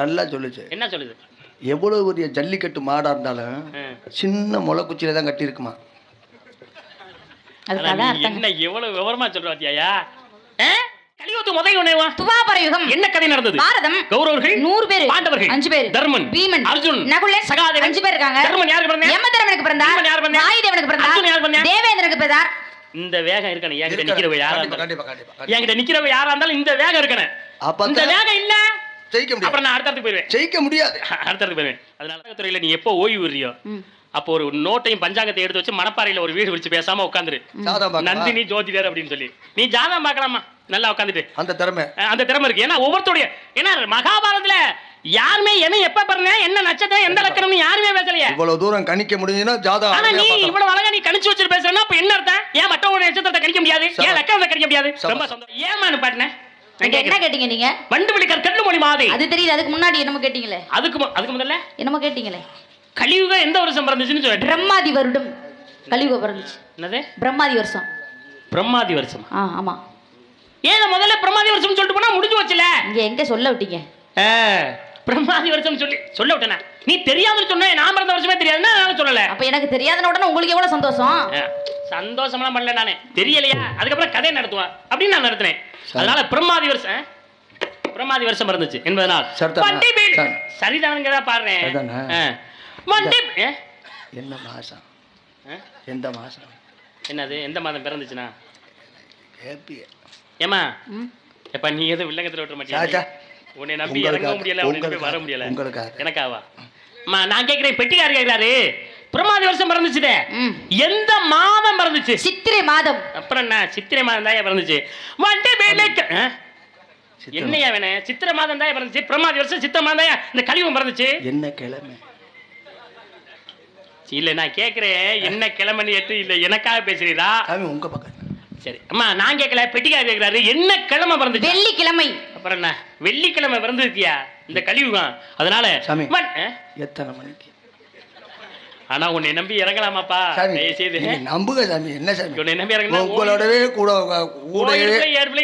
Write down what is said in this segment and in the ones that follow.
நல்லா சொல்லுச்சு. என்ன சொல்லுது? எவ்வளவு பெரிய ஜல்லிக்கட்டு மாடா இருந்தாலும் சின்ன முளைக்குச்சியில தான் கட்டி இருக்குமா. என்ன எவ்வளவு விவரமா சொல்ற பாத்தியா? கலியுகத்து முதல் உணவா துவாபர யுகம். என்ன கதை நடந்தது? பாரதம். கௌரவர்கள் 100 பேர், பாண்டவர்கள் 5 பேர், தர்மன், பீமன், அர்ஜுன், நகுலன், சகாதேவன் 5 பேர் இருக்காங்க. தர்மன் யாருக்கு பிறந்தா? யமதர்மனுக்கு பிறந்தார். பீமன் யாருக்கு பிறந்தா? வாயுதேவனுக்கு பிறந்தார். அர்ஜுன் யாருக்கு பிறந்தா? தேவேந்திரனுக்கு பிறந்தார். இந்த வேகம் இருக்கணும். என்கிட்ட நிக்கிறவ யாரா இருந்தாலும் கண்டிப்பா என்கிட்ட நிக்கிறவ யாரா இருந்தாலும் இந்த வேகம் இருக்கணும். இந்த வேகம் இல்ல ஜெயிக்க முடியாது. அப்புறம் நான் அடுத்ததுக்கு போயிடுவேன். ஜெயிக்க முடியாது. அடுத்ததுக்கு போயிடுவேன். அதனால துறையில நீ எப்போ ஓய்வு விடுறியோ அப்போ ஒரு நோட்டையும் பஞ்சாங்கத்தை எடுத்து வச்சு மணப்பாறையில ஒரு வீடு வச்சு பேசாம உட்காந்துரு. நந்தினி ஜோதிடர் அப்படின்னு சொல்லி நீ ஜாதகம் பார்க்கலாமா? நல்லா உட்காந்துட்டு அந்த திறமை இருக்கு. ஏன்னா ஒவ்வொருத்தருடைய ஏன்னா மகாபாரதத்துல யாருமே என்ன எப்ப பாருங்க என்ன நட்சத்திரம் எந்த லக்கணம்னு யாருமே பேசலையே. இவ்வளவு தூரம் கணிக்க முடியுதுன்னா ஜாதகம். ஆனா நீ இவ்வளவு அழகா நீ கணிச்சு வச்சு பேசுறேன்னா அப்ப என்ன அர்த்தம்? ஏன் மற்றவங்க நட்சத்திரத்தை கணிக்க முடியாது? ஏன் லக்கணத்தை கணிக்க முடியாது? ரொம்ப சந்தோஷம். ஏமானு பாட்டுனே என்ன கேட்டீங்க நீங்க? வண்டுவிழிக்கர் கண்ணு மொழி மாதே. அது தெரியுது. அதுக்கு முன்னாடி என்னமோ கேட்டீங்களே. அதுக்கு முதல்ல என்னமோ கேட்டீங்களே. கலியுகம் எந்த வருஷம் பிறந்துச்சுன்னு சொல்ல. பிரம்மாதி வருடம் கலியுகம் பிறந்துச்சு. என்னது? பிரம்மாதி வருஷம். பிரம்மாதி வருஷம். ஆமா. ஏன் முதல்ல பிரம்மாதி வருஷம் சொல்லிட்டு போனா முடிஞ்சு வச்சுல. இங்க எங்க சொல்ல விட்டீங்க? பிரம்மாதி வருஷம் சொல்ல விட்டேனா? நீ தெரியாம சொன்ன. நான் பிறந்த வருஷமே தெரியாதுன்னா நான் சொல்லல. அப்ப எனக்கு தெரியாதுன உடனே உங்களுக்கு எவ்வளவு சந்தோஷம்? சந்தோஷம்லாம் பண்ணல நானே. தெரியலையா? அதுக்கப்புறம் கதை நடத்துவேன் அப்படின்னு நான் நடத்தினேன். அதனால பிரம்மாதி வருஷம் பிறந்துச்சு என்பதனால் சரிதானுங்க பாடுறேன். என்ன மாசம்? எந்த மாசம்? என்னது? எந்த மாதம் பிறந்துச்சுன்னா ஏமா எப்ப நீ எதுவும் வில்லங்கத்துல விட்டுற மாட்டியா? உன்னை நம்பி இறங்க முடியல, உன்னை வர முடியல. எனக்காவா? நான் கேட்கிறேன். பெட்டிக்காரர் கேட்கிறாரு பிரமாதி வருஷம் பிறந்துச்சுதே எந்த மாதம் பிறந்துச்சு? சித்திரை மாதம். அப்புறம் என்ன? சித்திரை மாதம் தான் பிறந்துச்சு. வண்டி பேலைக்கு என்னையா வேணும்? சித்திரை மாதம் தான் பிறந்துச்சு. பிரமாதி வருஷம் சித்திரை மாதம் தான் இந்த கலியுகம் பிறந்துச்சு. என்ன கிழமை? இல்ல நான் கேக்குறேன் என்ன கிழமைன்னு எட்டு இல்ல எனக்காக பேசுறீரா? உங்க பக்கம். சரி அம்மா நான் கேட்கல. பெட்டிக்காரர் கேட்கிறாரு என்ன கிழமை பிறந்துச்சு? வெள்ளிக்கிழமை. அப்புறம் என்ன? வெள்ளிக்கிழமை பிறந்துருக்கியா இந்த கலியுகம். அதனால எத்தனை மணிக்கு? ஆனா உன்னை நம்பி இறங்கலாமாப்பா? நம்புக சாமி. என்ன சாமி உன்னை நம்பி இறங்கினா உங்களோடவே கூட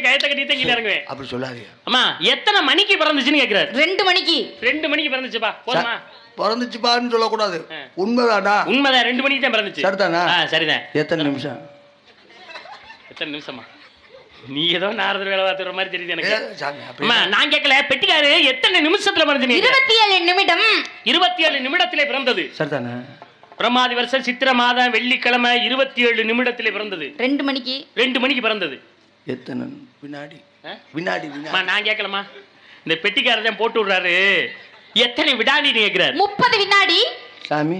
கயத்தை கட்டி கீழே இறங்குவேன். அப்படி சொல்லாதீங்க. அம்மா எத்தனை மணிக்கு பிறந்துச்சுன்னு கேட்கிறாரு. 2 மணிக்கு. 2 மணிக்கு பிறந்துச்சுப்பா. போதுமா? பிறந்துச்சுப்பான்னு சொல்லக்கூடாது. உண்மைதானா? உண்மைதான். 2 மணிக்கு தான் பிறந்துச்சு. சரிதானா? சரிதான். எத்தனை நிமிஷம்? எத்தனை நிமிஷமா? நீ ஏதோ நாரதர் வேலை பார்த்துற மாதிரி தெரியுது எனக்கு. நான் கேட்கல. பெட்டிக்காரு எத்தனை நிமிஷத்துல பிறந்து? 27 நிமிடம். 27 நிமிடத்திலே பிறந்தது. சரிதானே? பிரமாதி வருஷம் சித்திரை மாதம் வெள்ளிக்கிழமை 27 நிமிடத்திலே பிறந்தது. 2 மணிக்கு. 2 மணிக்கு பிறந்தது. எத்தனை வினாடி? நான் கேட்கலமா. இந்த பெட்டிக்காரர் தான் போட்டு விடுறாரு. எத்தனை வினாடி கேட்கிறாரு? 30 வினாடி. சாமி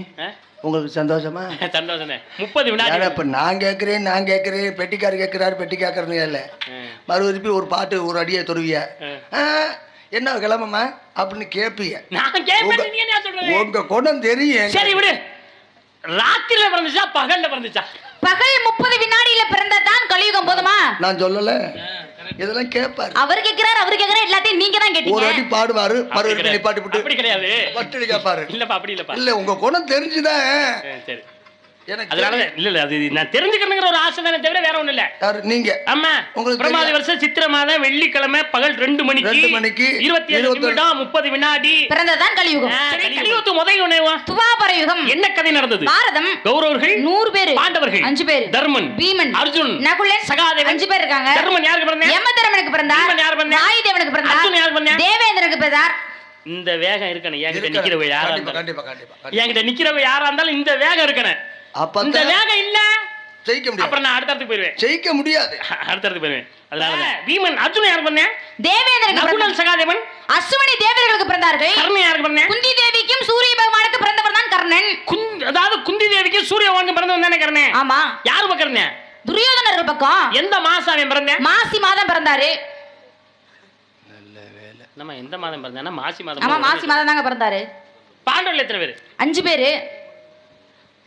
உங்களுக்கு சந்தோஷமா? சந்தோஷம். 30 வினாடி. இப்ப நான் கேட்கிறேன் பெட்டிக்காரர் கேட்கிறாரு. பெட்டி கேட்கறது இல்ல. மறுபடிப்பி ஒரு பாட்டு ஒரு அடியை தொடுவிய என்ன கிளம்பமா அப்படின்னு கேப்பீங்க. உங்க குணம் தெரியும். சரி விடு. ராத்திரில பிறந்துச்சா பகல்ல பிறந்துச்சா? பகல் 30 வினாடியில பிறந்ததான் கலியுகம். போதுமா? நான் சொல்லல. இதெல்லாம் கேட்பாரு. அவர் கேக்குறாரு எல்லாத்தையும் நீங்க தான் கேட்டீங்க. ஒரு அடி பாடுவாரு. மறுபடியும் நிப்பாட்டி விட்டு அப்படி கிடையாது. பட்டு கேட்பாரு. இல்லப்பா அப்படி இல்லப்பா. இல்ல உங்க குணம் தெரிஞ்சுதான். சரி அதனால இல்ல அது நான் தெரிஞ்சுக்கணுங்கிற ஒரு ஆசை தானே தவிர வேற ஒண்ணும் இல்ல. நீங்க ஆமா உங்களுக்கு பிரமாதி வருஷம் சித்திரை மாதம் வெள்ளிக்கிழமை பகல் 2 மணிக்கு 27 நிமிடம் 30 வினாடி பிறந்ததான் கலியுகம். கலியுகத்து முதல் உணவா துவாபர யுகம். என்ன கதை நடந்தது? பாரதம். கௌரவர்கள் 100 பேர், பாண்டவர்கள் 5 பேர், தர்மன், பீமன், அர்ஜுன், நகுலன், சகாதேவன் 5 பேர் இருக்காங்க. தர்மன் யாருக்கு பிறந்தா? யமதர்மனுக்கு பிறந்தார். பீமன் யாருக்கு பிறந்தா? வாயுதேவனுக்கு பிறந்தார். அர்ஜுன் யாருக்கு பிறந்தா? தேவேந்திரனுக்கு பிறந்தார். இந்த வேகம் இருக்கணும். என்கிட்ட நிக்கிறவ யாரா இருந்தாலும் கண்டிப்பா என்கிட்ட நிக்கிறவ யாரா இருந்தாலும் இந்த வேகம் இருக்கணும். இந்த வேகம் இல்ல ஜெயிக்க முடியாது. அப்புறம் நான் அடுத்ததுக்கு போயிடுவேன். ஜெயிக்க முடியாது. அடுத்ததுக்கு போயிடுவேன். அதனால பீமன் அர்ஜுன் யாருக்கு பிறந்தா? தேவேந்திரனுக்கு. நகுலன் சகாதேவன் அஸ்வினி தேவர்களுக்கு பிறந்தார்கள். கர்ணன் யாருக்கு பிறந்தா? குந்தி தேவிக்கும் சூரிய பகவானுக்கு பிறந்தவர் தான் கர்ணன். அதாவது குந்தி தேவிக்கும் சூரிய பகவானுக்கு பிறந்தவன் தானே கர்ணன்? ஆமா. யாரு பக்கறனே? துரியோதனர் பக்கம். எந்த மாசம் அவன் பிறந்தா? மாசி மாதம் பிறந்தாரு. நல்ல வேளை. நம்ம எந்த மாதம் பிறந்தானா? மாசி மாதம். ஆமா மாசி மாதம் தாங்க பிறந்தாரு. பாண்டவர்கள் எத்தனை பேர்? 5 பேர்.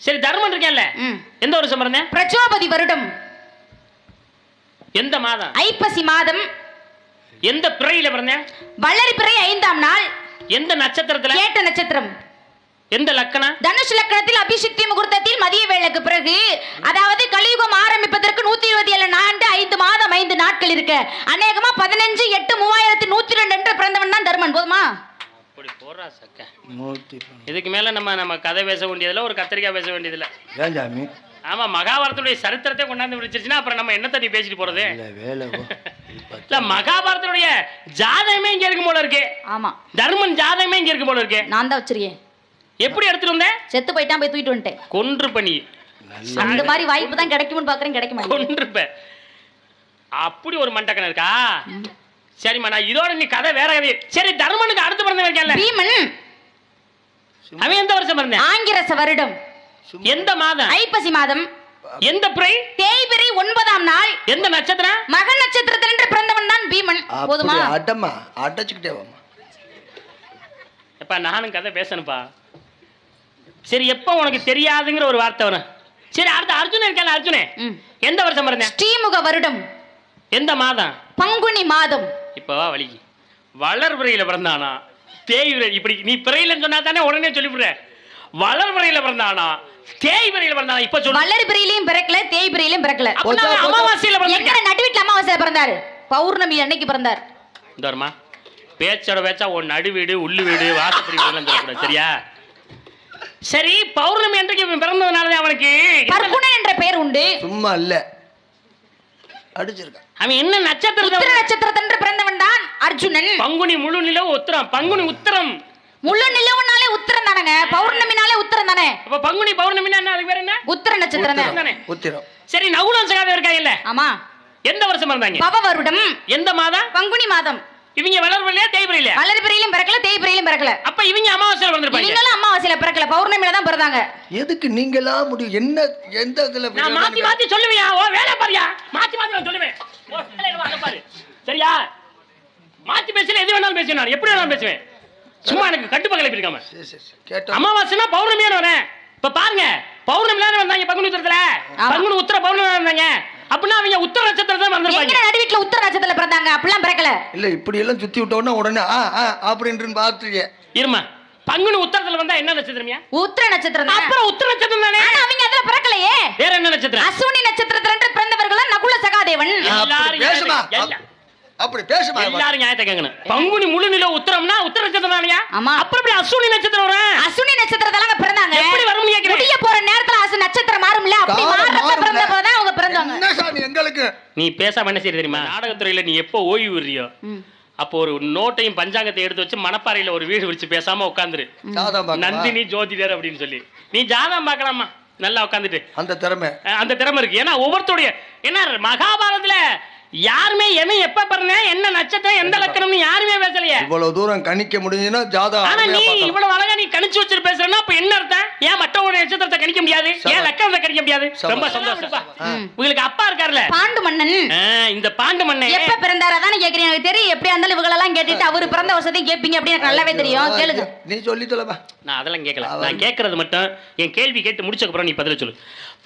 சரி தர்மன் இருக்கேன்ல எந்த வருஷம் பிறந்தா? பிரஜோபதி வருடம். எந்த மாதம்? ஐப்பசி மாதம். எந்த பிறையில பிறந்தா? வளர்பிறை 5ஆம் நாள். எந்த நட்சத்திரத்துல? கேட்ட நட்சத்திரம். எந்த லக்கணம்? தனுஷ் லக்கணத்தில் அபிஷிக்தி முகூர்த்தத்தில் மதிய வேளைக்கு பிறகு. அதாவது கலியுகம் ஆரம்பிப்பதற்கு 127 ஆண்டு 5 மாதம் 5 நாட்கள் இருக்கு. அநேகமா 15/8/3102 என்று பிறந்தவன் தான் தர்மன். போதுமா? அப்படி போடுறா சக்க. மூர்த்தி இதுக்கு மேல நம்ம கதை பேச வேண்டியதுல ஒரு கத்திரிக்காய் பேச வேண்டியதுல. ஏன் சாமி? ஆமா, மகாபாரதத்துடைய சரித்திரத்தை கொண்டாந்து விடுச்சிருச்சுன்னா அப்புறம் நம்ம என்ன தண்ணி பேசிட்டு போறது? இல்ல மகாபாரதத்துடைய ஜாதகமே இங்க இருக்கு போல இருக்கு. ஆமா, தர்மன் ஜாதகமே இங்க இருக்கு போல இருக்கு. நான் தான் வச்சிருக்கேன். எப்படி எடுத்துட்டு வந்தேன்? செத்து போயிட்டான், போய் தூக்கிட்டு வந்துட்டேன். கொன்று பண்ணி அந்த மாதிரி வாய்ப்பு தான் கிடைக்கும்னு பாக்குறேன், கிடைக்க மாட்டேங்குது. கொன்றுப்ப. அப்படி ஒரு மண்டக்கணம் இருக்கா? சரிம்மா, நான் இதோட நீ கதை வேற கதை. சரி, தர்மனுக்கு அடுத்து பிறந்தவன் இருக்கான்ல பீமன், அவன் எந்த வருஷம் பிறந்தான்? ஆங்கிரச வருடம். எந்த மாதம்? ஐப்பசி மாதம். எந்த பிறை? தேய்பிறை 9ஆம் நாள். எந்த நட்சத்திரம்? மக நட்சத்திரத்திலிருந்து பிறந்தவன் தான் பீமன். போதுமா? அடம்மா அடைச்சுக்கிட்டே வாமா. எப்பா நானும் கதை பேசணும்ப்பா. சரி, எப்ப உனக்கு தெரியாதுங்கிற ஒரு வார்த்தை வரும். சரி, அடுத்த அர்ஜுனன் இருக்கான. அர்ஜுனன் எந்த வருஷம் பிறந்தேன்? ஸ்ரீமுக வருடம். எந்த மாதம்? பங்குனி மாதம். இப்பவா வலிக்கு வளர்பிறையில பிறந்தானா தேய்விரை? இப்படி நீ பிறையிலன்னு சொன்னா தானே உடனே சொல்லிவிடுற. வளர்பிறையில பிறந்தானா தேய்பிறையில பிறந்தானா? இப்ப சொல்லு. வளர்பிறையிலையும் பிறக்கல, தேய்பிறையிலையும் பிறக்கல. அமாவாசையில பிறந்தாரு. நடுவீட்டுல அமாவாசையில பிறந்தாரு. பௌர்ணமி அன்னைக்கு பிறந்தார். இந்த வருமா பேச்சோட பேச்சா உன் நடு வீடு உள்ளு வீடு வாசப்படி வீடு சரியா? சரி, பௌர்ணமி அன்றைக்கு பிறந்ததுனால அவனுக்கு பர்குணன் என்ற பெயர் உண்டு. சும்மா இல்ல, அடிச்சிருக்கான். அவன் என்ன நட்சத்திரம்? உத்திர நட்சத்திரத்தன்று பிறந்தவன் தான் அர்ஜுனன். பங்குனி முழு நிலவு உத்திரம். பங்குனி உத்திரம். முழு நிலவுனாலே உத்திரம் தானங்க, பௌர்ணமினாலே உத்திரம் தானே. அப்ப பங்குனி பௌர்ணமினா என்ன? அதுக்கு பேர் என்ன? உத்திர நட்சத்திரம் தானே. உத்திரம். சரி, நகுலம் சகாதேவன் இருக்காங்க இல்ல? ஆமா. எந்த வருஷம் பிறந்தாங்க? பவ வருடம். எந்த மாதம்? பங்குனி மாதம். இவங்க வளர்பிறையில தேய்பிறையில? வளர்பிறையிலும் பிறக்கல, தேய்பிறையிலும் பிறக்கல. அப்ப இவங்க அமாவாசையில பிறந்திருப்பாங்க. இவங்களும் அமாவாசையில பிறக்கல, பௌர்ணமியில தான் பிறந்தாங்க. எதுக்கு நீங்களா முடியும்? என்ன எந்த இதுல நான் மாத்தி மாத்தி சொல்லுவியா? ஓ வேலை பாரியா? மாத்தி மாத்தி நான் சொல்லுவேன். ஓ வேலைய வாங்க பாரு. சரியா? மாத்தி பேசல, எது வேணாலும் பேசுவேன். நான் எப்படி வேணாலும் பேசுவேன். சும்மா எனக்கு கட்டுப்பகலை இருக்காம. கேட்டோம். அமாவாசைனா பௌர்ணமியான வரேன். இப்ப பாருங்க, பௌர்ணமியில வந்தாங்க பங்குனி உத்திரத்துல. பங்குனி உத்திர பௌர்ணமி வந்தாங்க. அப்படின்னா அவங்க உத்திர நட்சத்திரத்தை வந்திருப்பாங்க. எங்க நடுவீட்டுல உத்திர நட்சத்திரத்துல பிறந்தாங்க, அப்படிலாம் பிறக்கல. இல்ல, இப்படி எல்லாம் சுத்தி விட்டோம்னா உடனே அப்படின்னு பாத்துங்க. இருமா, பங்குனி உத்திரத்துல வந்தா என்ன நட்சத்திரம்யா? உத்திர நட்சத்திரம். அப்புறம் உத்திர நட்சத்திரம் தானே. அவங்க அதுல பிறக்கலையே. வேற என்ன நட்சத்திரம்? அஸ்வினி நட்சத்திரத்துல பிறந்தவர்கள் நகுல சகாதேவன். பேசுமா, அப்படி பேசுமா. எல்லாரும் நியாயத்தை கேட்கணும். பங்குனி முழு நில உத்திரம்னா உத்திர நட்சத்திரம் தானயா? ஆமா. அப்புறம் எப்படி அஸ்வினி நட்சத்திரம் வரும்? அஸ்வினி நட்சத்திரத்துல பிறந்தாங்க. எப்படி வரும் கேக்குறேன். முடிய போற நேரத்துல அஸ்வினி நட்சத்திரம் மாறும்ல, அப்படி மாறப்ப பிறந்தப்பதான் அவங்க பிறந்தாங்க. என்ன சாமி எங்களுக்கு? நீ பேசாம என்ன செய்ய தெரியுமா? நாடகத்துறையில நீ எப்போ ஓய்வு விடுறியோ அப்போ ஒரு நோட்டையும் பஞ்சாங்கத்தை எடுத்து வச்சு மணப்பாறையில ஒரு வீடு விரிச்சு பேசாம உட்காந்துரு. நந்தினி ஜோதிடர் அப்படின்னு சொல்லி நீ ஜாதகம் பார்க்கலாமா? நல்லா உட்காந்துட்டு அந்த திறமை இருக்கு. ஏன்னா ஒவ்வொருத்தருடைய என்ன மகாபாரதத்துல யாருமே எவன் எப்ப பிறந்தேன், என்ன நட்சத்திரம், எந்த லக்கணம்னு யாருமே பேசலையே. இவ்வளவு தூரம் கணிக்க முடியுதுன்னா ஜாதகம். ஆனா நீ இவ்வளவு அழகா நீ கணிச்சு வச்சு பேசுறேன்னா அப்ப என்ன அர்த்தம்? ஏன் மற்றவங்களுடைய நட்சத்திரத்தை கணிக்க முடியாது? ஏன் லக்கணத்தை கணிக்க முடியாது? ரொம்ப சந்தோஷம். உங்களுக்கு அப்பா இருக்காருல்ல, பாண்டு மன்னன். இந்த பாண்டு மன்னன் எப்ப பிறந்தாரு அதானே கேக்குறீங்க. எனக்கு தெரியும், எப்படி இருந்தாலும் இவங்க எல்லாம் கேட்டுட்டு அவரு பிறந்த வருஷத்தையும் கேட்பீங்க அப்படின்னு எனக்கு நல்லாவே தெரியும். கேளுங்க. நீ சொல்லி தலப்பா. நான் அதெல்லாம் கேட்கல. நான் கேட்கறது மட்டும் என் கேள்வி கேட்டு முடிச்சதுக்கு அப்புறம் நீ பதில சொல்லு.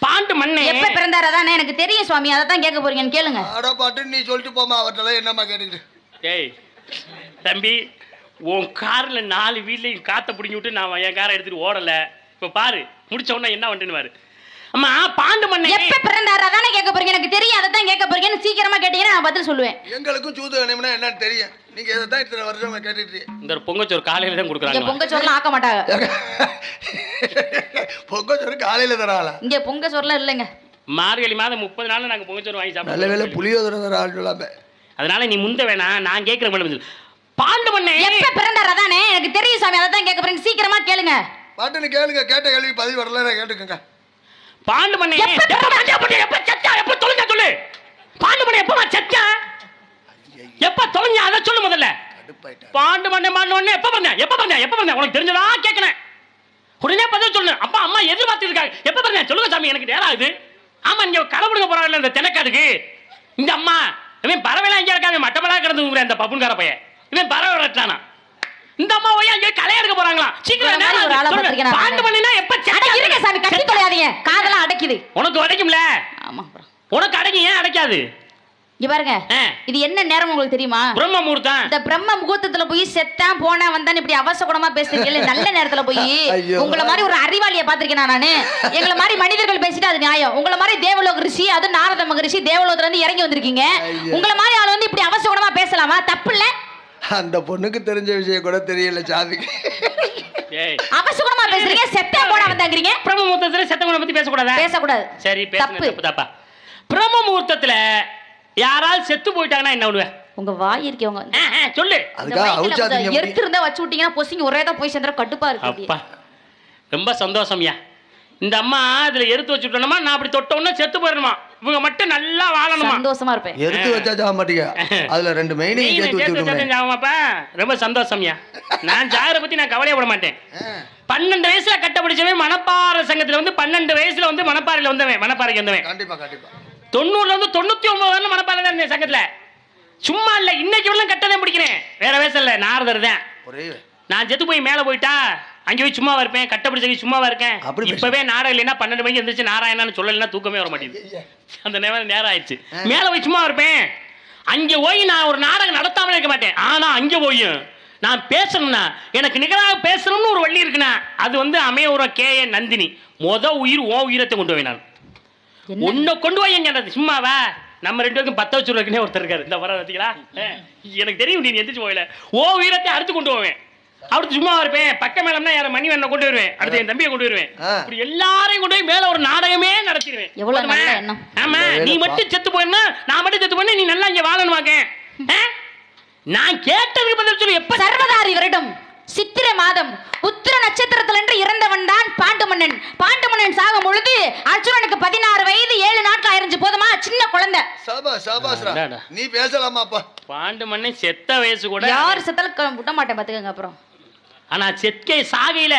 பாண்டு மன்னன் எப்ப பிறந்தாரு அதானே எனக்கு தெரியும் சுவாமி, அதை தான் கேட்க போறீங்கன்னு கேளுங்க. அட பாட்டு நீ சொல்லிட்டு போமா, அவர்கிட்ட என்னமா கேட்டுக்கிட்டு. ஏய் தம்பி, உன் கார்ல 4 வீட்லையும் காத்த பிடிங்கி விட்டு நான் என் காரை எடுத்துட்டு ஓடல. இப்ப பாரு முடிச்ச உடனே என்ன வந்துன்னு. அம்மா பாண்டு மன்னன் எப்ப பிறந்தாரு அதானே கேட்க போறீங்க. எனக்கு தெரியும், அதை தான் கேட்க போறீங்கன்னு சீக்கிரமா கேட்டீங்கன்னா நான் பதில் சொல்லுவேன். எங்களுக்கும் சூது வேணும்னா என்னன்னு தெரியும். நீங்க இதை தான் இத்தனை வருஷமா கேட்டுட்டு. இந்த பொங்கச்சோறு காலையில தான் கொடுக்குறாங்க. பொங்கச்சோறுலாம் ஆக்க மாட்டாங்க. பொங்கச்சோறு காலையில தராங்களா? இங்க பொங்கச்சோறுலாம் இல்லைங்க. மார்கழி மாதம் 30 நாள் நாங்க பொங்கச்சோறு வாங்கி சாப்பிடுவோம். நல்ல வேளை புளியோதரை தர ஆள் சொல்லாம. அதனால நீ முந்த வேணாம், நான் கேட்கிற மாதிரி பாண்டு மன்னன் எப்ப பிறந்தாரு அதானே எனக்கு தெரியும் சாமி, அதை தான் கேட்க போறீங்க. சீக்கிரமா கேளுங்க. பாட்டுன்னு கேளுங்க. கேட்ட கேள்வி பதில் வரல கேட்டுக்கங்க. பாண்டு மன்னன் எப்ப செத்தா? எப்ப தொலைஞ்சா சொல்லு. பாண்டு மன்னன் எப்பமா செத்தா? எப்ப தொலைஞ்சா அதை சொல்லு முதல்ல. பாண்டு மன்னன் எப்ப பண்ண உனக்கு தெரிஞ்சதா கேட்கணும். உடனே பதில் சொல்லு. அப்பா அம்மா எதிர்பார்த்து இருக்காங்க. எப்ப பண்ண சொல்லுங்க சாமி, எனக்கு நேரம் ஆகுது. ஆமா, இங்க கலப்படுங்க போறாங்கல்ல இந்த தெனக்காதுக்கு. இந்த அம்மா இவன் பறவைலாம் இங்க இருக்காங்க, மட்டமெல்லாம் கிடந்து அந்த பப்புன்கார பையன் இவன் பறவை வரட்டானா. இந்த அம்மா போய் அங்க களை எடுக்க போறாங்களா? சீக்கிரம் பாண்டு மன்னனா எப்ப இருங்க சாமி, கட்டி தொலையாதீங்க. காதெல்லாம் அடைக்குது. உனக்கு அடைக்கும்ல? ஆமா. உனக்கு அடைக்கும், ஏன் அடைக்காது? இங்க பாருங்க, இது என்ன நேரம் உங்களுக்கு தெரியுமா? பிரம்ம முகூர்த்தம். இந்த பிரம்ம முகூர்த்தத்துல போய் செத்தான் போனா வந்தான் இப்படி அவசகுணமா பேசுறீங்க. நல்ல நேரத்துல போய் உங்களை மாதிரி ஒரு அறிவாளியை பாத்திருக்கேன் நானு. எங்களை மாதிரி மனிதர்கள் பேசிட்டு அது நியாயம். உங்களை மாதிரி தேவலோக ரிஷி, அது நாரத மகரிஷி தேவலோகத்துல இருந்து இறங்கி வந்திருக்கீங்க. உங்களை மாதிரி ஆள் வந்து இப்படி அவசகுணமா பேசலாமா? தப்பு இல்ல. அந்த பொண்ணுக்கு தெரிஞ்ச விஷயம் கூட தெரியல சாமிக்கு. அவசகுணமா பேசுறீங்க. செத்தா போனா வந்தாங்கறீங்க. பிரம்ம முகூர்த்தத்துல செத்தவங்கள பத்தி பேசக்கூடாதா? பேசக்கூடாது. சரி பேசுங்க, தப்பு தாப்பா. பிரம்ம முகூர்த்தத்துல யாரால் செத்து போயிட்டாங்கன்னா என்ன பண்ணுவ? உங்க வாய் இருக்கவங்க சொல்லு. அதுக்கா அவுச்சாதீங்க. எடுத்து இருந்தா வச்சு விட்டீங்கன்னா பொசிங்க ஒரே தான் போய் சேர்ந்தற கடுப்பா இருக்கு. அப்பா ரொம்ப சந்தோஷம்யா. இந்த அம்மா இதுல எடுத்து வச்சுட்டோம்னா நான் அப்படி தொட்டோம்னா செத்து போயிடணுமா? இவங்க மட்டும் நல்லா வாழணுமா? சந்தோஷமா இருப்பேன். எடுத்து வச்சா ஜாக மாட்டீங்க. அதுல ரெண்டு மெயினையும் சேர்த்து வச்சுட்டோம். ஜாமாப்பா ரொம்ப சந்தோஷம்யா. நான் ஜாகரை பத்தி நான் கவலையப்பட மாட்டேன். 12 வயசுல கட்ட பிடிச்சவன் மணப்பாறை சங்கத்துல வந்து 12 வயசுல வந்து மணப்பாறையில வந்தவன், மணப்பாறைக்கு வந்தவன். கண்டிப்பா கண்டிப்பா. 90ல இருந்து 99 வரல மணப்பாறை தான் இருந்தேன் சங்கத்துல. சும்மா இல்ல, இன்னைக்கு வரலாம் கட்டதே பிடிக்கிறேன். வேற வயசு இல்ல, நாரதர் தான். நான் செத்து போய் மேல போயிட்டா அங்கே போய் சும்மாவா இருப்பேன், கட்ட பிடிச்ச சும்மாவா இருக்கேன். இப்பவே நாடகம் இல்லைன்னா 12 மணிக்கு எந்திரிச்சு நாராயணான்னு சொல்லலைன்னா தூக்கமே வர மாட்டேங்குது. அந்த நேரம் ஆயிடுச்சு. மேல போய் சும்மா இருப்பேன். அங்கே போய் நான் ஒரு நாடகம் நடத்தாமலே இருக்க மாட்டேன். ஆனா அங்கே போய் நான் பேசணும்னா எனக்கு நிகராக பேசணும்னு ஒரு வள்ளி இருக்குண்ணா, அது வந்து அமைய கேஏ நந்தினி. உயிர் ஓ உயிரத்தை கொண்டு போய் நான் உன்னை கொண்டு போய் எங்க சும்மாவா நம்ம 2 பேருக்கும் 10 வச்சுருக்கே ஒருத்தர் இருக்காரு. இந்த வர பார்த்தீங்களா, எனக்கு தெரியும் நீ எந்திரிச்சு போகல. ஓ உயிரத்தை அடுத்து கொண்டு போவேன். அடுத்து சும்மா இருப்பேன். பக்கம் மேலம்னா யார மணி வேணா கொண்டு வருவேன். அடுத்து என் தம்பியை கொண்டு வருவேன். இப்படி எல்லாரையும் கொண்டு போய் மேல ஒரு நாடகமே நடத்திடுவேன். ஆமா, நீ மட்டும் செத்து போயினா நான் மட்டும் செத்து போயினா நீ நல்லா இங்க வாழணுமாக்க. நான் கேட்டதுக்கு பதில் சொல்லு. எப்ப சர்வதாரி வருடம் சித்திரை மாதம் உத்திர நட்சத்திரத்தில் என்று இறந்தவன் தான் பாண்டுமன்னன். பாண்டுமன்னன் சாகும் பொழுது அர்ஜுனனுக்கு 16 வயது 7 நாட்கள் ஆயிருச்சு. போதுமா? சின்ன குழந்தை. நீ பேசலாமாப்பா? பாண்டுமன்னன் செத்த வயசு கூட யார் செத்தாலும் விட மாட்டேன் பாத்துக்கங்க. அப்புறம் ஆனா செத்கை சாகையில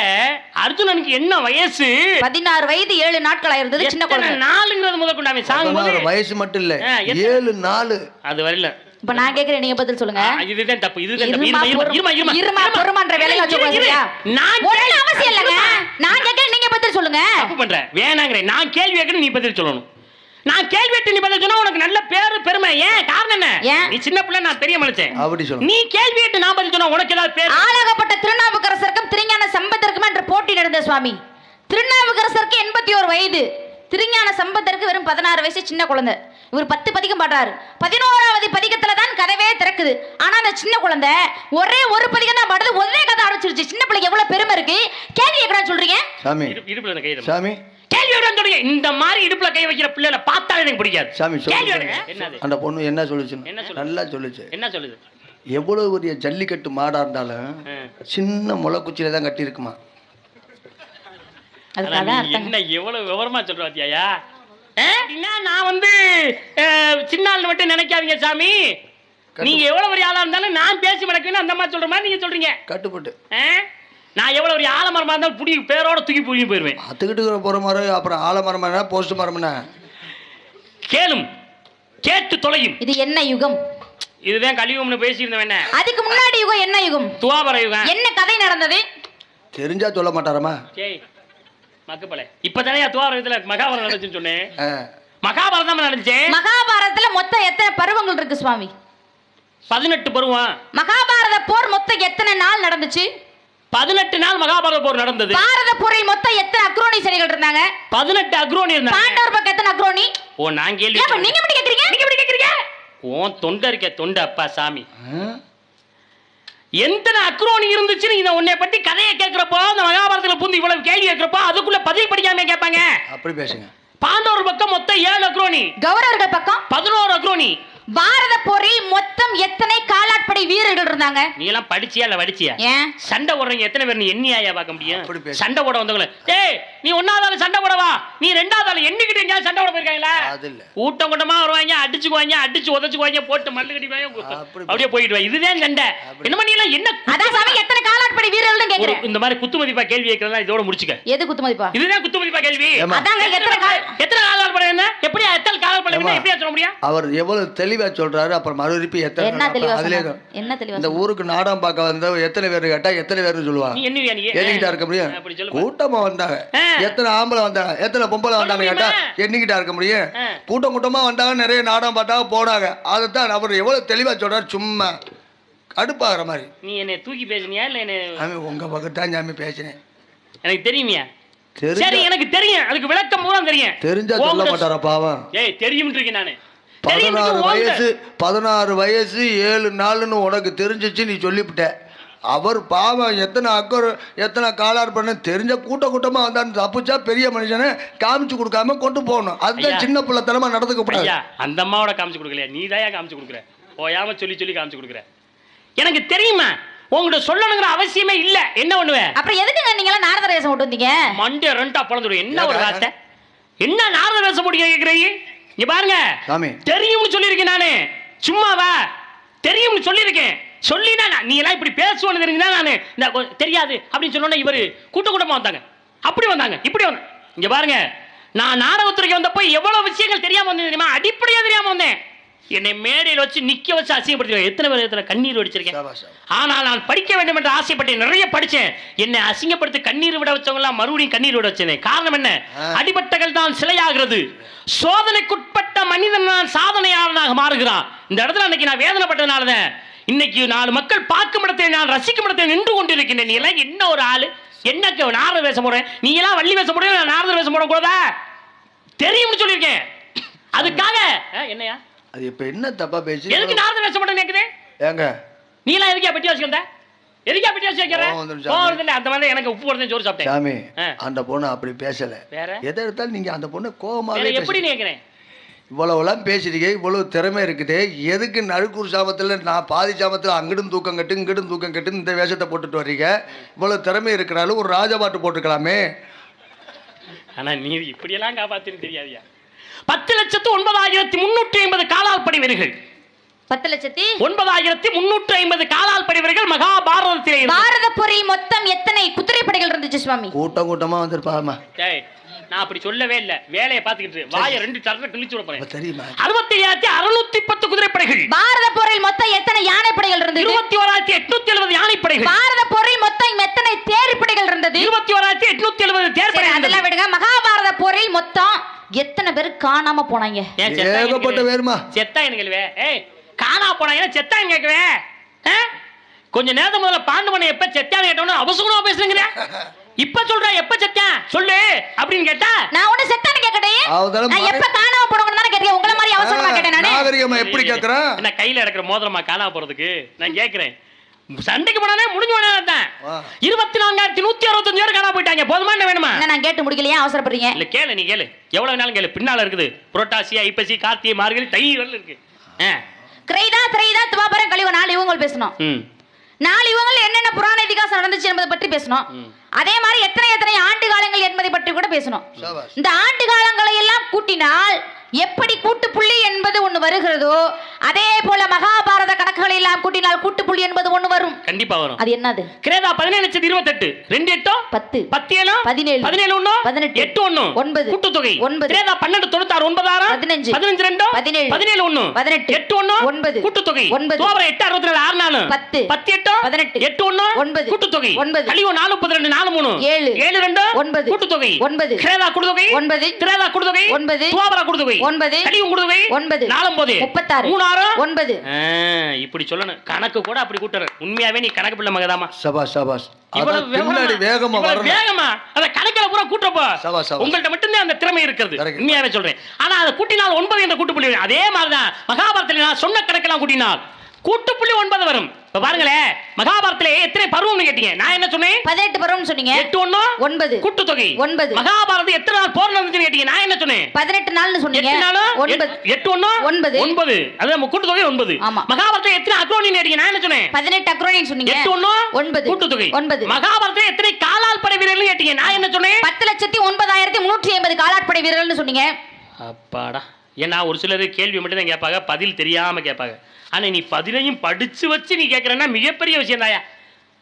அர்ஜுனனுக்கு என்ன வயசு? 16 வயது 7 நாட்கள் ஆயிருந்தது. சின்ன குழந்தை. நாளுங்கிறது முதற்கொண்டு அவன் சாகும்போது வயசு மட்டும் இல்ல 7 நாள் அது வரல. இப்ப நான் கேக்குறேன், நீங்க பதில் சொல்லுங்க. இதுதான் தப்பு. இதுதான் தப்பு. இருமா பொறுமான்ற வேலைய வச்சுக்கோங்க. நான் ஒண்ணு அவசியம் இல்லங்க. நான் கேக்குறேன், நீங்க பதில் சொல்லுங்க. தப்பு பண்ற. வேணாங்கறே. நான் கேள்வி கேக்குறேன், நீ பதில் சொல்லணும். நான் கேள்வி கேட்டு நீ பதில் சொன்னா உனக்கு நல்ல பேரு பெருமை. ஏன் காரணம் என்ன? நீ சின்ன பிள்ளை, நான் பெரிய மனுஷன். அப்படி சொல்லு. நீ கேள்வி கேட்டு நான் பதில் சொன்னா உனக்கு ஏதாவது பேர்? ஆளாகப்பட்ட திருநாவுக்கரசருக்கும் திருஞான சம்பந்தருக்கும் என்ற போட்டி நடந்த சுவாமி. திருநாவுக்கரசருக்கு 81 வயது, திருஞான சம்பந்தருக்கு வெறும் 16 வயசு, சின்ன குழந்தை. இவர் 10 பதிகம் பாடுறாரு. 11வது பதிகத்துல தான் கதவே திறக்குது. ஆனா அந்த சின்ன குழந்தை ஒரே ஒரு பதிகம் தான் பாடுது, ஒரே கதை ஆரம்பிச்சிருச்சு. சின்ன பிள்ளைக்கு எவ்வளவு பெருமை இருக்கு. கேள்வி கேக்குறா சொல்றீங்க சாமி. இடுப்புல கை வைங்க சாமி. கேள்வி கேக்குறா சொல்றீங்க. இந்த மாதிரி இடுப்புல கை வைக்கிற பிள்ளைகளை பார்த்தாலே எனக்கு பிடிக்காது. சாமி கேள்வி என்னது? அந்த பொண்ணு என்ன சொல்லுச்சு? நல்லா சொல்லுச்சு. என்ன சொல்லுது? எவ்வளவு பெரிய ஜல்லிக்கட்டு மாடா இருந்தாலும் சின்ன முளைக்குச்சியில தான் கட்டி இருக்குமா. என்ன எவ்வளவு விவரமா சொல்ற பாத்தியா? நான் வந்து சின்ன ஆள் மட்டும் நினைக்காதீங்க சாமி. நீங்க எவ்வளவு பெரிய ஆளா இருந்தாலும் நான் பேசி மடக்குன்னு அந்த மாதிரி சொல்ற மாதிரி நீங்க சொல்றீங்க. கட்டுப்பட்டு நான் எவ்வளவு பெரிய ஆலமரமா இருந்தாலும் புடி பேரோட தூக்கி புடிங்கி போயிருவேன். அத்துக்கிட்டு போற மாதிரி. அப்புறம் ஆலமரமா போஸ்ட் மரம்னா கேளும் கேட்டு தொலையும். இது என்ன யுகம்? இதுதான் கலியுகம்னு பேசியிருந்தவன். என்ன அதுக்கு முன்னாடி யுகம் என்ன யுகம்? துவாபர யுகம். என்ன கதை நடந்தது? தெரிஞ்சா சொல்ல மாட்டாரமா? மக்களே இப்பதானே துவாரத்துல மகாபாரதம் நடந்துச்சுன்னு சொன்னேன். மகாபாரதம் நடந்துச்சு. மகாபாரதத்துல மொத்தம் எத்தனை பருவங்கள் இருக்கு சுவாமி? 18 பருவம். மகாபாரத போர் மொத்தம் எத்தனை நாள் நடந்துச்சு? 18 நாள் மகாபாரத போர் நடந்தது. பாரத போரில் மொத்தம் எத்தனை அக்ரோனி சேனைகள் இருந்தாங்க? 18 அக்ரோனி இருந்தாங்க. பாண்டவர் பக்கம் எத்தனை அக்ரோனி? ஓ நான் கேள்வி. நீங்க எப்படி கேக்குறீங்க? நீங்க எப்படி கேக்குறீங்க? ஓ தொண்டை இருக்க தொண்டை அப்பா சாமி. எத்தனை அக்ரோனி இருந்துச்சுன்னு இதை உன்னை பத்தி கதையை கேட்கிறப்போ அந்த மகாபாரதத்துல புந்து இவ்வளவு கேள்வி கேட்கிறப்போ அதுக்குள்ள பதில் படிக்காம கேட்பாங்க. அப்படி பேசுங்க. பாண்டவர் பக்கம் மொத்தம் 7 அக்ரோனி. கௌரவர்கள் பக்கம் 11 அக்ரோனி. பாரத போரில் மொத்தம் எத்தனை காலாட்படை வீரர்கள் இருந்தாங்க? நீ எல்லாம் படிச்சியா இல்ல வடிச்சியா? ஏன் சண்டை போடுறீங்க எத்தனை பேர்? நீ எண்ணியாயா பார்க்க முடியும்? சண்டை போட வந்தவங்கள டேய் நீ 1வது சண்டை போடவா, நீ 2வது எண்ணிக்கிட்டு எங்கேயாவது சண்டை போட போயிருக்காங்களா? கூட்டம் கூட்டமா வருவாங்க, அடிச்சுக்குவாங்க, அடிச்சு உதச்சுக்குவாங்க, போட்டு மல்லு கட்டிக்குவாங்க, அப்படியே போயிடுவாங்க. இதுதான் சண்டை. என்ன பண்ணி எல்லாம் என்ன அதான் சாமி எத்தனை காலாட்படை வீரர்கள்னு கேக்குறேன். இந்த மாதிரி குத்து மதிப்பா கேள்வி கேட்கறதா இதோட முடிச்சுக்க. எது குத்து மதிப்பா? இதுதான் குத்து மதிப்பா கேள்வி. அதாங்க எத்தனை காலாட்படை என்ன? எப்படி எத்தனை காலாட்படை என்ன எப்படி சொல்ல முடியும்? அவர் எவ்வளவு தெளிவா சொல்றாரு. அப்புறம் மறுபடியும் இந்த ஊருக்கு நாடகம் பார்க்க வந்த எத்தனை பேர் கேட்டா எத்தனை பேர்னு சொல்லுவாங்க. எண்ணிக்கிட்டா இருக்க முடியும்? கூட்டமா வந்தாங்க, எத்தனை ஆம்பளை வந்தாங்க, எத்தனை பொம்பளை வந்தாங்க கேட்டா எண்ணிக்கிட்டா இருக்க முடியும்? கூட்டம் கூட்டமா வந்தாங்க, நிறைய நாடகம் பார்த்தாங்க, போனாங்க. அதைத்தான் அவர் எவ்வளவு தெளிவா சொல்றாரு. சும்மா கடுப்பாகிற மாதிரி. நீ என்ன தூக்கி பேசுனியா இல்ல என்ன? உங்க பக்கத்தான் சாமி பேசினேன். எனக்கு தெரியுமியா? சரி எனக்கு தெரியும், அதுக்கு விளக்கம் பூரா தெரியும். தெரிஞ்சா சொல்ல மாட்டாரா பாவம்? தெரியும் நானு 16 வயசு 7 நாள்னு உனக்கு தெரிஞ்சிச்சு, நீ சொல்லிவிட்ட. அவர் பாவம் எத்தனை காலார் பண்ண தெரிஞ்ச கூட்டமா வந்தான்னு தப்புச்சா பெரிய மனுஷனை காமிச்சு கொடுக்காம கொண்டு போகணும். அதுதான் சின்ன பிள்ளைத்தனமா நடந்துக்க கூடாது. அந்த அம்மாவோட காமிச்சு கொடுக்கலையா, நீ தான் காமிச்சு கொடுக்குற. ஓயாம சொல்லி காமிச்சு கொடுக்குற. எனக்கு தெரியுமா, உங்கள்கிட்ட சொல்லணுங்கிற அவசியமே இல்ல. என்ன பண்ணுவேன் அப்புறம் எதுக்குங்க நீங்க எல்லாம் நாரத வேஷம் போட்டு வந்தீங்க? மண்டே ரெண்டா பொழந்துடும். என்ன ஒரு வார்த்தை, என்ன நாரத வேஷம் போட்டு கேட்கிறீங்க? இங்க பாருங்க, தெரியும்னு சொல்லியிருக்கேன் நானு. சும்மாவா தெரியும்னு சொல்லியிருக்கேன். சொல்லினா நீ எல்லாம் இப்படி பேசுவோன்னு தெரிஞ்சுனா நான் தெரியாது அப்படின்னு சொன்னோன்னா இவரு கூட்டமா வந்தாங்க. அப்படி வந்தாங்க, இப்படி வந்தாங்க. இங்க பாருங்க, நான் நாடகத்துறைக்கு வந்தப்போ எவ்வளவு விஷயங்கள் தெரியாம வந்தேன் தெரியுமா? அடிப்படையா தெரியாம வந்தேன். என்னை மேடையில் வச்சு நிக்க வச்சு அசிங்கப்படுத்தி எத்தனை பேர் கண்ணீர் வடிச்சிருக்கேன். ஆனால் நான் படிக்க வேண்டும் என்று ஆசைப்பட்டேன், நிறைய படிச்சேன். என்னை அசிங்கப்படுத்தி கண்ணீர் விட வச்சவங்க எல்லாம் மறுபடியும் கண்ணீர் விட வச்சேன். காரணம் என்ன? அடிபட்டகள் தான் சிலையாகிறது. சோதனைக்குட்பட்ட மனிதன் நான் சாதனையாளனாக மாறுகிறான். இந்த இடத்துல அன்னைக்கு நான் வேதனைப்பட்டதுனாலதான் இன்னைக்கு 4 மக்கள் பார்க்கும் இடத்தில் நான் ரசிக்கும் இடத்தில் நின்று கொண்டிருக்கிறேன். நீ எல்லாம் என்ன ஒரு ஆளு, என்ன நாரத வேஷம் போடுறேன், நீ எல்லாம் வள்ளி வேஷம் போடுற, நான் நாரத வேஷம் போட கூடாதா? தெரியும்னு சொல்லியிருக்கேன். அதுக்காக என்னையா அது இப்ப என்ன தப்பா பேசி எதுக்கு நாரத வேஷம் போட நினைக்குது? ஏங்க நீ எல்லாம் எதுக்கா பெட்டி வச்சுக்கிற? எதுக்கா பெட்டி வச்சுக்கிற? அந்த மாதிரி எனக்கு உப்பு போடுறேன், சோறு சாப்பிட்டேன். சாமி, அந்த பொண்ணு அப்படி பேசல. எதை எடுத்தாலும் நீங்க அந்த பொண்ணு கோவமாவே எப்படி நினைக்கிறேன்? இவ்வளவுலாம் பேசிட்டீங்க, இவ்வளவு திறமை இருக்குது, எதுக்கு நடுக்கூர் சாமத்தில் நான் பாதி சாமத்தில் அங்கிடும் தூக்கம் கட்டு இங்கிடும் தூக்கம் கட்டு இந்த வேஷத்தை போட்டுட்டு வர்றீங்க? இவ்வளவு திறமை இருக்கிறாலும் ஒரு ராஜபாட்டு போட்டுக்கலாமே. ஆனா நீ இப்படியெல்லாம் காப்பாத்துன்னு தெரியாதியா? 10,09,350 காலால் படை வீரர்கள். 10,09,350 காலால் படை வீரர்கள் மகாபாரதத்திலே. பாரத போரில் மொத்தம் எத்தனை குதிரை படைகள் இருந்துச்சு சுவாமி? கூட்டமா வந்திருப்பாமா. நான் அப்படி சொல்லவே இல்ல, வேலையை பாத்துக்கிட்டு வாயை 2 தடவை கிழிச்சு விட போறேன். தெரியுமா? 67,610 குதிரைப்படைகள். பாரத போரில் மொத்தம் எத்தனை யானைப்படைகள் இருந்தது? 21,870 யானைப்படைகள். பாரத போரில் மொத்தம் எத்தனை தேர்ப்படைகள் இருந்தது? 21,870 தேர்ப்படைகள். அதெல்லாம் விடுங்க, மகாபாரத போரில் மொத்தம் எத்தனை பேர் காணாம போனாங்க? ஏகப்பட்ட பேருமா. செத்தா எனக்கு கேளுவே. காணாம போனாங்க செத்தா கேட்கவே. கொஞ்ச நேரத்துக்கு முதல்ல பாண்டுமனை எப்ப செத்தான்னு கேட்டோன்னு அவசரமா பேசுறீங்க. இப்ப சொல்ற எப்ப செத்தேன் சொல்லு அப்படின்னு கேட்டா நான் உன்ன செத்தான்னு கேக்கட்டேன். நான் எப்ப காணாம போறவங்க தான கேட்டேன். உங்கள மாதிரி அவசரமா கேட்டேன் நானே. நாகரிகமா எப்படி கேக்குறேன்? நான் கையில எடுக்கிற மோதிரமா காணாம போறதுக்கு நான் கேக்குறேன். சண்டைக்கு போனானே முடிஞ்சு போனதான். 24,165 பேர் காணாம போயிட்டாங்க. போதுமா என்ன வேணுமா? நான் கேட்டு முடிக்கலையா, அவசரப்படுறீங்க? இல்ல கேளு, நீ கேளு, எவ்வளவு வேணாலும் கேளு. பின்னால இருக்குது புரோட்டாசி, ஐப்பசி, கார்த்திகை, மார்கழி, தை வரல இருக்கு. கிரைதா திரைதா துவாபரம் கலியுகம் 4 யுகங்கள் பேசணும். 4 யுகங்கள் என்னென்ன புராண இதிகாசம் நடந்துச்சு என்பதை பற்றி பேசணும். அதே மாதிரி எத்தனை ஆண்டு காலங்கள் என்பதை பற்றி கூட பேசணும். இந்த ஆண்டு காலங்களை எல்லாம் கூட்டினால் எப்படி கூட்டுப்புள்ளி என்பது ஒண்ணு வருகிறதோ அதே போல மகாபாரத கணக்குகளை எல்லாம் கூட்டினால் கூட்டுப்புள்ளி என்பது ஒண்ணு வரும். கண்டிப்பா வரும். அது என்னது? கிரேதா 17,28 2 8 10 10 7 17 17 1 18 8 1 9 கூட்டுத்தொகை 9. கிரேதா 12 96 9 6 15 15 2 17 17 1 18 8 1 9 கூட்டுத்தொகை 9. தோபர 8 64 6 4 10 10 8 18 8 1 9 கூட்டுத்தொகை 9. கலியோ 4 32 4 3 7 7 2 9 கூட்டுத்தொகை 9. கிரேதா கூட்டுத்தொகை 9. கிரேதா கூட்டுத்தொகை 9. தோபர கூட்டுத்தொகை 9. கலியோ கூட்டுத்தொகை 9 4 9 36 36 9. இப்படி சொல்லணும். கணக்கு கூட அப்படி கூட்டற. உண்மையாவே நீ கணக்கு பிள்ளை மகதாமா. சபாஷ் சபாஷ். பின்னாடி வேகமா வரணும். வேகமா அத கணக்குல பூரா கூட்டப்போ உங்கள்ட்ட மட்டும் தான் அந்த திறமை இருக்குது. உண்மையாவே சொல்றேன். ஆனா அத கூட்டினால் 9 என்ற கூட்டுப்புள்ளி. அதே மாதிரி தான் மகாபாரதத்துல நான் சொன்ன கணக்கெல்லாம் கூட்டினால் கூட்டுப்புள்ளி 9 வரும். இப்ப பாருங்களே, மகாபாரதத்திலே எத்தனை பருவம்னு கேட்டீங்க. நான் என்ன சொன்னேன்? 18 பருவம் சொன்னீங்க. 8 1 9 கூட்டுத்தொகை 9. மகாபாரதம் எத்தனை நாள் போர் நடந்துச்சுன்னு கேட்டீங்க. நான் என்ன சொன்னேன்? 18 நாள்னு சொன்னீங்க. 8 நாள் 9 8 1 9 அது கூட்டுத்தொகை 9. மகாபாரதம் எத்தனை அக்ரோனின்னு கேட்டீங்க. நான் என்ன சொன்னேன்? 18 அக்ரோனின்னு சொன்னீங்க. 8 1 9 கூட்டுத்தொகை 9. மகாபாரதம் எத்தனை காலால் படை வீரர்கள் கேட்டீங்க. நான் என்ன சொன்னேன்? 10,09,350 காலால் படை வீரர்கள்னு சொன்னீங்க. அப்பாடா. ஏன்னா ஒரு சிலர் கேள்வி மட்டும் தான் கேட்பாங்க, பதில் தெரியாம கேட்பாங்க. ஆனா நீ பதிலையும் படிச்சு வச்சு நீ கேட்கறன்னா மிகப்பெரிய விஷயம் தாயா.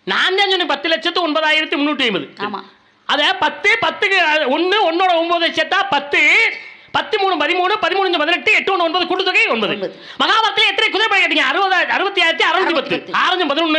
நான் தான் சொன்னேன் 10,09,350. ஆமா, அத 10 10க்கு 1 1 9 சேர்த்தா 10 10 3 13 13 18 8 1 9 கூட்டுத்தொகை 9. மகாபாரதத்துல எத்தனை குதிரைப்படை கேட்டீங்க? 66,610 6 11 11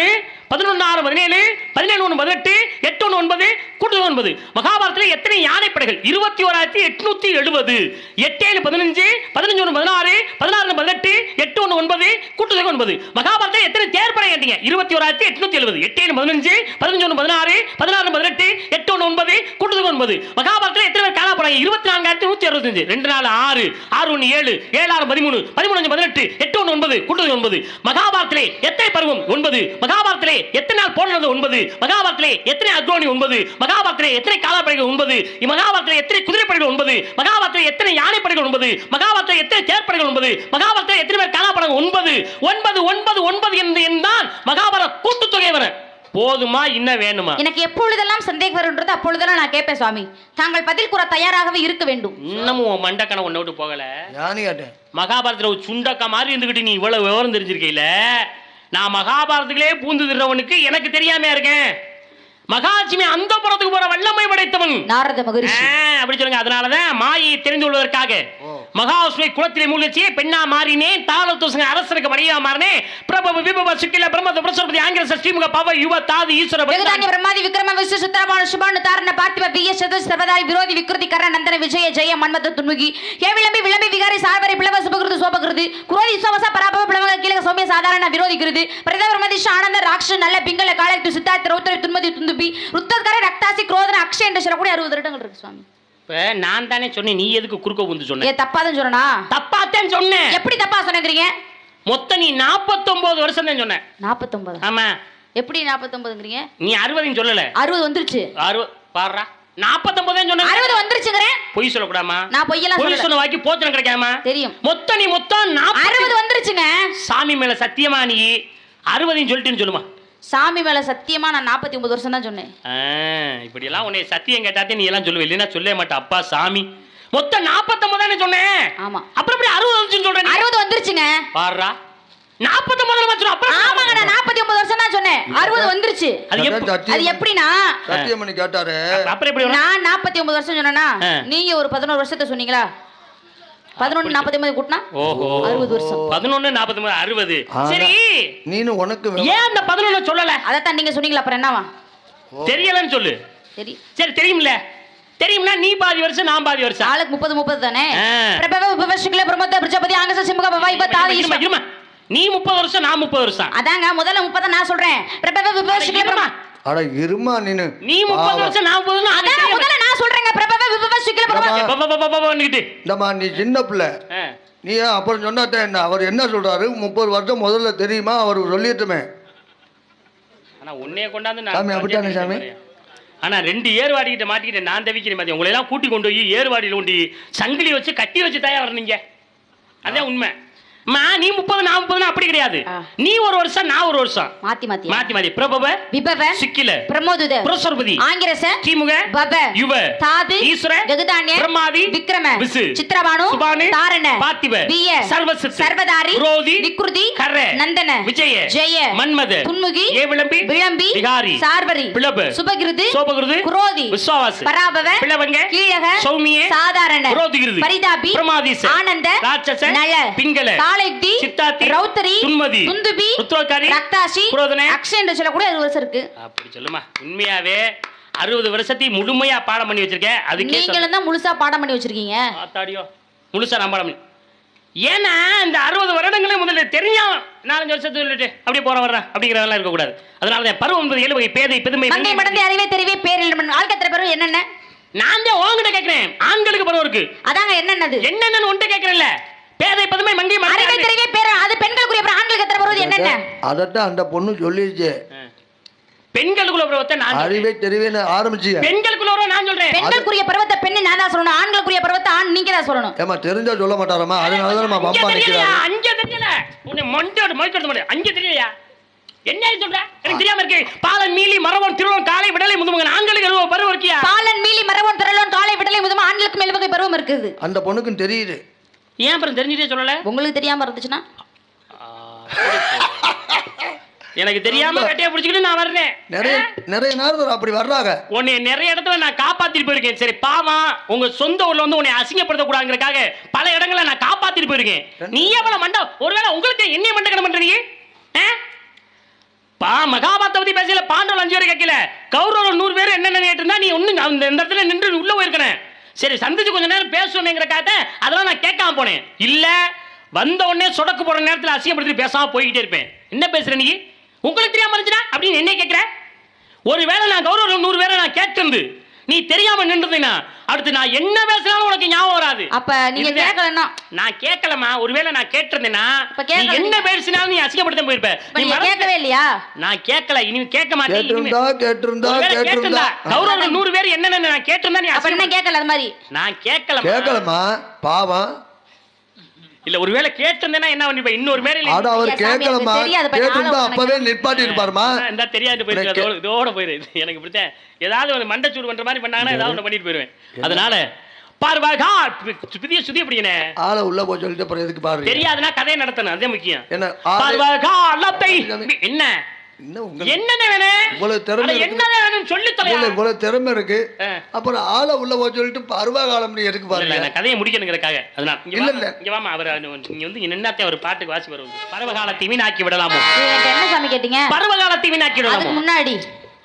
6 17 17 1 18 8 1 9 கூட்டுத்தொகை 9. மகாபாரதத்தில் எத்தனை யானைப்படைகள்? 21,870. 8 7 15 15 1 16 16 18 8 1 9 கூட்டுத்தொகை 9. மகாபாரதத்தில் எத்தனை தேர்ப்படை கேட்டீங்க? 21,870. 8 7 15 15 1 16 16 18 8 1 9 கூட்டுத்தொகை 9. மகாபாரதத்தில் எத்தனை பேர் காணப்படுறாங்க? 24,165. 2 4 6 6 1 7 7 6 13 13 18 8 1 9 கூட்டுத்தொகை 9. மகாபாரதத்திலே எத்தனை பருவம்? 9. மகாபாரதத்திலே எத்தனை நாள் போர் நடந்தது? 9. மகாபாரதத்திலே எத்தனை அக்னி? 9. மகாபாரதத்திலே எத்தனை காலாப்படைகள்? 9. மகாபாரதத்திலே எத்தனை குதிரைப்படைகள்? 9. மகாபாரதத்திலே எத்தனை யானைப்படைகள்? 9. மகாபாரதத்திலே எத்தனை தேர்ப்படைகள்? 9. மகாபாரதத்திலே எத்தனை பேர் காலாப்படைகள்? 9 9 9 9 என்று என்றால் மகாபாரத கூட்டுத்தொகை வர போதுமா? இன்னும் வேணுமா? எனக்கு எப்பொழுதெல்லாம் சந்தேகம் வரும்ன்றது அப்பொழுதெல்லாம் நான் கேட்பேன் சுவாமி. தாங்கள் பதில் கூற தயாராகவே இருக்க வேண்டும். இன்னமும் மண்டக்கணம் ஒன்ன விட்டு போகல. யானி கேட்டேன். மகாபாரதத்துல ஒரு சுண்டக்கா மாதிரி இருந்துகிட்டு நீ இவ்வளவு விவரம் தெரிஞ்சிருக்கீல. நான் மகாபாரதத்திலே பூந்து திரவனுக்கு எனக்கு தெரியாம இருக்கேன். மகாலட்சுமி அந்த புறத்துக்கு போற வல்லமை படைத்தவன் நாரத மகரிஷி அப்படி சொல்லுங்க. அதனாலதான் மாயை தெரிந்து கொள்வதற்காக மகாலட்சுமி குளத்திலே மூழ்கிச்சு பெண்ணா மாறினேன். தாளத்துசங்க அரசனுக்கு மணியா மாறினேன். பிரபவ விபவ சுக்கில பிரம்மத பிரசரபதி ஆங்கில ஸ்ரீமுக பவ யுவ தாதி ஈஸ்வர ஜெகதானி பிரம்மாதி விக்ரம விஷ்ணு சுத்ரபாணு சுபானு தாரண பார்த்திப பிய சதுஷ் சர்வதாரி விரோதி விக்ருதி கர நந்தன விஜய ஜெய மன்மத துன்முகி ஏ விளம்பி விளம்பி விகாரி சார்வரி பிளவ சுபகிருது சோபகிருது குரோதி சோமச பராபவ பிளவ கீழக சௌமிய சாதாரண விரோதிகிருது பிரதம பிரமதிஷ ஆனந்த ராக்ஷ நல்ல பிங்கள காலத்து சித்தார்த்த ரௌத்தரி துன்மதி துந்துபி ருத்தத்கர ரக்தாசி குரோதன அக்ஷய என்ற சொல்லக்கூடிய 60 வருடங்கள் இருக்கு சுவாமி. நான் தானே சொன்னேன், நீ எதுக்கு குறுக்க வந்து சொன்ன? ஏ தப்பாதான் சொன்னா? தப்பாத்தான் சொன்னேன். எப்படி தப்பா சொன்னீங்க? மொத்தம் நீ 49 வருஷம் தான் சொன்ன. 49? ஆமா. எப்படி 49ங்கறீங்க? நீ 60 சொல்லல. 60 வந்துருச்சு. 60 பாறா 49 தான் சொன்ன. 60 வந்துருச்சுங்கறேன். பொய் சொல்லக்கூடாமா? நான் பொய்யெல்லாம் சொல்லல. பொய் சொன்ன வாக்கி போத்தன கிடைக்காமா? தெரியும். மொத்தம் 60 வந்துருச்சுங்க. சாமி மேல சத்தியமா நீ 60 சொல்லிட்டேன்னு சொல்லுமா? சாமி மேல சத்தியமா நான் 49 வருஷம் தான் சொன்னேன். இப்படி எல்லாம் உன்னை சத்தியம் கேட்டாதே நீ எல்லாம் சொல்லுவே, இல்லைன்னா சொல்லவே மாட்டே. அப்பா சாமி மொத்தம் 49 தானே சொன்னேன். ஆமா. அப்புறம் எப்படி 60 வந்துச்சுன்னு சொல்றேன்? 60 வந்துருச்சுங்க. பாறா 49 வந்துச்சு. அப்புறம் ஆமாங்க, நான் 49 வருஷம் தான் சொன்னேன். 60 வந்துருச்சு. அது எப்படினா சத்தியமணி கேட்டாரு. அப்புறம் எப்படி நான் 49 வருஷம் சொன்னேனா நீங்க ஒரு 11 வருஷத்தை சொன்னீங்களா? 11 49 கூட்டினா ஓஹோ 60 வருஷம். 11 49 60. சரி நீனு உனக்கு ஏன் அந்த 11 சொல்லல? அதத்தான் நீங்க சொன்னீங்களா, அப்புறம் என்னவா? தெரியலன்னு சொல்லு. சரி தெரியும்ல. தெரியும்னா நீ பாதி வருஷம் நான் பாதி வருஷம். ஆளுக்கு 30 30 தானே. பிரபவ விபவசுக்ல பிரமத பிரஜபதி ஆங்கச சிம்மக பவ இவ தாதி இருமா. நீ 30 வருஷம் நான் 30 வருஷம். அதாங்க முதல்ல 30 நான் சொல்றேன். பிரபவ விபவசுக்ல பிரம அட இருமா நீனு. நீ 30 வருஷம் நான் 30 அதான் முதல்ல நான் சொல்றேங்க. பிரபவ விபவசுக்ல பிரம இந்தமா நீ சின்ன பிள்ளை. நீ அப்புறம் சொன்னாட்ட என்ன? அவர் என்ன சொல்றாரு? 30 வருஷம் முதல்ல தெரியுமா? அவர் சொல்லிட்டுமே. ஆனா உன்னைய கொண்டாந்து சாமி அப்படித்தானே சாமி? ஆனா 2 ஏர்வாடிக்கிட்ட மாட்டிக்கிட்டு நான் தவிக்கிறேன் மாதிரி. உங்களை எல்லாம் கூட்டி கொண்டு போய் ஏர்வாடியில் கொண்டு சங்கிலி வச்சு கட்டி வச்சு தயா வரணுங்க. அதான் உண்மை. நீ 30 நான் 30 அப்படி கிடையாது. நீ ஒரு வருஷம் நான் ஒரு வருஷம் மாத்தி மாத்தி மாத்தி மாத்தி. பிரபவ விபவ சிக்கில பிரமோதுத பிரசரபதி ஆங்கிரச தீமுக பவ யுவ தாது ஈஸ்வர ஜெகதான்ய பிரம்மாதி விக்ரம விசு சித்ரபாணு சுபானு தாரண பார்த்திப பிய சர்வசித் சர்வதாரி விரோதி விக்ருதி கர நந்தன விஜய ஜெய மன்மத துன்முகி ஏ விளம்பி விளம்பி விகாரி சார்வரி பிளப சுபகிருது சோபகிருது குரோதி விஸ்வாவாஸ் பராபவ பிளவங்க கீழக சௌமியே சாதாரண விரோதிகிருது பரிதாபி பிரமாதிச ஆனந்த ராட்சச நள பிங்கள காளைக்தி சித்தாத்தி ரௌத்தரி துன்மதி துந்துபி ருத்ரகாரி ரக்தாசி குரோதன அக்ஷய என்று சொல்லக்கூடிய 60 வருஷம் இருக்கு. அப்படி சொல்லுமா? உண்மையாவே 60 வருஷத்தையும் முழுமையா பாடம் பண்ணி வச்சிருக்க. அதுக்கு நீங்களும் தான் முழுசா பாடம் பண்ணி வச்சிருக்கீங்க. ஆத்தாடியோ முழுசா நான் பாடம் பண்ணி. ஏன்னா இந்த 60 வருடங்களே முதல்ல தெரிஞ்சா 4 வருஷத்துக்கு சொல்லிட்டு அப்படியே போற வர்றேன் அப்படிங்கிறதெல்லாம் இருக்கக்கூடாது. அதனால தான் பருவம் என்பது 7 வகை பேதை பெருமை மங்கை மடந்தை அறிவே தெரிவே பேரில் ஆள்கத்திர பருவம் என்னென்ன? நான் தான் உங்ககிட்ட கேட்கிறேன். ஆண்களுக்கு பருவம் இருக்கு. அதாங்க என்னன்னது? என்னன்னு உன்கிட்ட கேட்கிறேன்ல. பேதை பதுமை மங்கை அறிவே தெரிவே பேர் அது பெண்களுக்குரிய பருவம். ஆண்களுக்கு எத்தனை பருவம் என்னென்ன? அதட்ட அந்த பொண்ணு சொல்லிருச்சு. பெண்களுக்குள்ள பருவத்தை நான் அறிவே தெரிவேன்னு ஆரம்பிச்சு. பெண்களுக்குள்ள பருவம் நான் சொல்றேன். பெண்களுக்குரிய பருவத்தை பெண்ணு நான் தான் சொல்லணும். ஆண்களுக்குரிய பருவத்தை ஆண் நீங்க தான் சொல்லணும். ஏமா தெரிஞ்சா சொல்ல மாட்டாரமா? அதனால தான் நம்ம பம்பா நிக்கிறாரு. அங்க தெரியல. உன்னை மொண்டோட மொய்க்கறது மாட்டே. அங்க தெரியலையா? என்ன சொல்ற? எனக்கு தெரியாம இருக்கு. பாலன் மீலி மரவன் திருவன் காலை விடலை முதுமகன். ஆண்களுக்கு 70 பருவம் இருக்கியா? பாலன் மீலி மரவன் திருவன் காலை விடலை முதுமகன். ஆண்களுக்கு 70 வகை பருவம் இருக்குது. அந்த பொண்ணுக்கு தெரியுது. ஏன் அப்புறம் தெரிஞ்சிட்டே சொல்லல? உங்களுக்கு தெரியாம இருந்துச்சுன்னா எனக்கு தெரியாம கட்டியா பிடிச்சிக்கிட்டு நான் வர்றேன். நிறைய நேரத்துல அப்படி வர்றாங்க. உன்னை நிறைய இடத்துல நான் காப்பாத்திட்டு போயிருக்கேன். சரி பாவம் உங்க சொந்த ஊர்ல வந்து உன்னை அசிங்கப்படுத்த கூடாதுங்கிறதுக்காக பல இடங்களை நான் காப்பாத்திட்டு போயிருக்கேன். நீ எவ்வளவு மண்ட ஒருவேளை உங்களுக்கு என்ன மண்டக்கணம் பண்ற நீ? மகாபாரத்தை பத்தி பேசல, பாண்டவர் 5 பேர் கேட்கல, கௌரவர் 100 பேர் என்னென்ன இருந்தா நீ ஒண்ணு அந்த இடத்துல நின்று உள்ள போயிருக்கணும். சரி சந்திச்சு கொஞ்ச நேரம் பேசுவோமேங்கிறக்காக அதெல்லாம் நான் கேட்காம போனேன். இல்ல வந்த உடனே சொடக்கு போற நேரத்தில் அசிங்கப்படுத்தி பேசாம போய்கிட்டே இருப்பேன். என்ன பேசுற நீ, உங்களுக்கு தெரியாம இருந்துச்சுனா அப்படின்னு என்ன கேட்கிற? ஒருவேளை நான் கௌரவர் 100 பேரை நான் கேட்கறது நீ தெரியாம நின்றதுனா அடுத்து நான் என்ன பேசினாலும் உனக்கு ஞாபகம் வராது. அப்ப நீங்க கேட்கலன்னா நான் கேட்கலமா, ஒருவேளை நான் கேட்டிருந்தேனா நீ என்ன பேசினாலும் நீ அசிங்கப்படுத்த போயிருப்ப. நீ கேட்கவே இல்லையா? நான் கேட்கல, இனி கேட்க மாட்டேன். கேட்டிருந்தா கௌரவர் 100 பேர் என்னென்ன நான் கேட்டிருந்தா நீ அப்ப என்ன கேட்கல? அது மாதிரி நான் கேட்கலமா பாவம் இல்ல. ஒருவேளை கேட்டிருந்தேனா என்ன பண்ணிப்ப? இன்னொரு மேல அவர் கேட்கலமா, கேட்டிருந்தா அப்பவே நிப்பாட்டி இருப்பாருமா. இந்த தெரியாது போயிருக்கு, இதோட போயிரு. எனக்கு பிடிச்ச ஏதாவது ஒரு மண்டச்சூடு பண்ற மாதிரி பண்ணாங்கன்னா ஏதாவது ஒன்று பண்ணிட்டு போயிருவேன். அதனால பார்வகா புதிய சுதி அப்படினே ஆளை உள்ள போய் சொல்லிட்டு அப்புறம் எதுக்கு பாரு தெரியாதுன்னா கதையை நடத்தணும், அதே முக்கியம். என்ன பார்வகா அல்லத்தை என்ன என்னென்ன வேணும் உங்களுக்கு திறமை என்ன வேணும் சொல்லி தர. உங்களுக்கு திறமை இருக்கு, அப்புறம் ஆளை உள்ள போய் சொல்லிட்டு பருவ காலம் எதுக்கு பாருங்க. நான் கதையை முடிக்கணுங்கிறக்காக. அதனால இங்க வாமா, அவர் நீங்க வந்து என்னத்தை ஒரு பாட்டுக்கு வாசி வருவது. பருவகாலத்தை வீணாக்கி விடலாமோ? என்ன சாமி கேட்டீங்க? பருவகாலத்தை வீணாக்கி விடலாமோ? முன்னாடி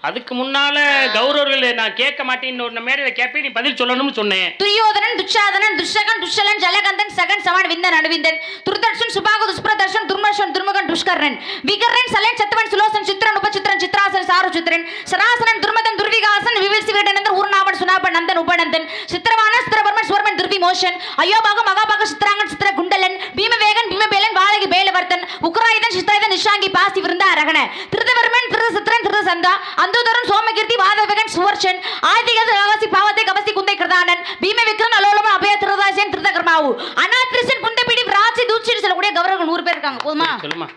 அதுக்கு முன்னால கௌரவர்கள் நான் கேட்க மாட்டேன், ஒரு மேடையில கேட்பேன், நீ பதில் சொல்லணும்னு சொன்னேன். துரியோதனன், துச்சாதனன், துஷ்யகன், துஷ்யலன், ஜலகந்தன், சகன், சமன், விந்தன், அனுவிந்தன், துர்தர்ஷன், சுபாகு, துஷ்பிரதர்ஷன், துர்மர்ஷன், துர்முகன், துஷ்கர்ணன், விகர்ணன், சலன், சத்தவன், சுலோசன், சித்திரன், உபசித்திரன், சித்ராசன், சாருசித்திரன், சராசனன், துர்மதன், துர்விகாசன், விவிசிவிடனந்தன், ஊர்நாமன், சுனாபன், நந்தன், உபநந்தன், சித்திரவானன், சித்திரவர்மன், சுவர்மன், துர்விமோஷன், அயோபாகு, மகாபாகு, சித்திராங்கன், சித்திர குண்டலன், பீமவேகன், பீமபேலன், வாழகி பேலவர்த்தன், உக்ராயுதன், சித்தாயுதன், நிஷாங்கி, பாசி விருந்த அரகண, திருதவர்மன், திருதசித்திரன், திருதசந்தா, அந்தோதரன், சோமகீர்த்தி, வாதவகன், சுவர்ஷன், ஆதிகத ரகசி, பாவத்தை, கவசி, குந்தை, கிருதானன், பீம விக்ரன், அலோலமன், அபய, திருதாசன், திருதகர்மாவு, அனாத்ரிசன், குண்டபிடி, விராட்சி, தூட்சி சொல்லக்கூடிய கௌரவர்கள் 100 பேர் இருக்காங்க. போதுமா? சொல்லுமா.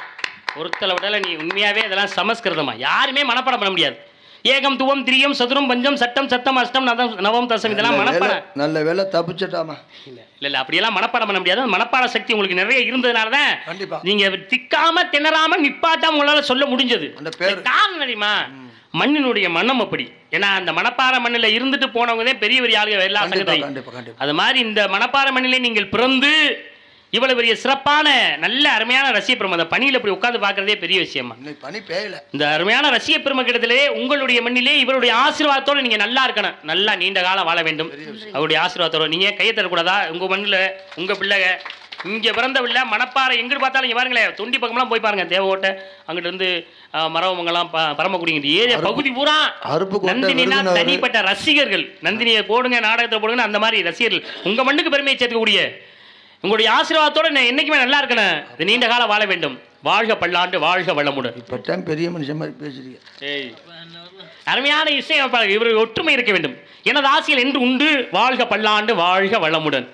ஒருத்தல விடல நீ உண்மையாவே இதெல்லாம் சமஸ்கிருதமா யாருமே மனப்பாடம் பண்ண முடியாது. ஏகம் துவம் திரியம் சதுரம் பஞ்சம் சட்டம் சத்தம் அஷ்டம் நவம் தசம் இதெல்லாம் மனப்பாடம். நல்ல வேலை தப்பிச்சிட்டாமா. இல்ல அப்படியெல்லாம் மனப்பாடம் பண்ண முடியாது. மனப்பாட சக்தி உங்களுக்கு நிறைய இருந்ததுனாலதான் நீங்க திக்காம திணறாம நிப்பாட்டாம உங்களால சொல்ல முடிஞ்சது. காரணம் தெரியுமா? மண்ணினுடைய மனம் அப்படி. ஏன்னா அந்த மணப்பாறை மண்ணில் இருந்துட்டு போனவங்க பெரிய பெரிய ஆளுங்க எல்லா சங்கத்தையும். அது மாதிரி இந்த மணப்பாறை மண்ணிலே நீங்கள் பிறந்து இவ்வளவு பெரிய சிறப்பான நல்ல அருமையான ரசிக பெருமை அந்த பணியில் இப்படி உட்காந்து பார்க்கறதே பெரிய விஷயமா. பனி பேயல. இந்த அருமையான ரசிக பெருமை கிட்டத்திலே உங்களுடைய மண்ணிலே இவருடைய ஆசீர்வாதத்தோடு நீங்க நல்லா இருக்கணும், நல்லா நீண்ட காலம் வாழ வேண்டும். அவருடைய ஆசீர்வாதத்தோடு நீங்க கையை தரக்கூடாதா? உங்க மண்ணில் உங்க பிள்ளைங்க இங்கே பிறந்தவில்லை மணப்பாறை எங்கிட்டு பார்த்தாலும் இங்கே பாருங்களேன், தொண்டி பக்கம்லாம் போய் பாருங்க, தேவகோட்டை அங்கிட்டு இருந்து மரவமங்கலம் பரமக்குடிங்கிற ஏரியா பகுதி பூரா நந்தினினா தனிப்பட்ட ரசிகர்கள். நந்தினியை போடுங்க, நாடகத்தை போடுங்க, அந்த மாதிரி ரசிகர்கள் உங்க மண்ணுக்கு பெருமையை சேர்க்கக்கூடிய உங்களுடைய ஆசீர்வாதத்தோட என்னைக்குமே நல்லா இருக்கணும், இது நீண்ட காலம் வாழ வேண்டும். வாழ்க பல்லாண்டு, வாழ்க வளமுடன். இப்ப பெரிய மனுஷன் மாதிரி பேசுறீங்க. அருமையான இசையமைப்பாளர், இவருடைய ஒற்றுமை இருக்க வேண்டும். எனது ஆசையில் என்று உண்டு. வாழ்க பல்லாண்டு, வாழ்க வளமுடன்.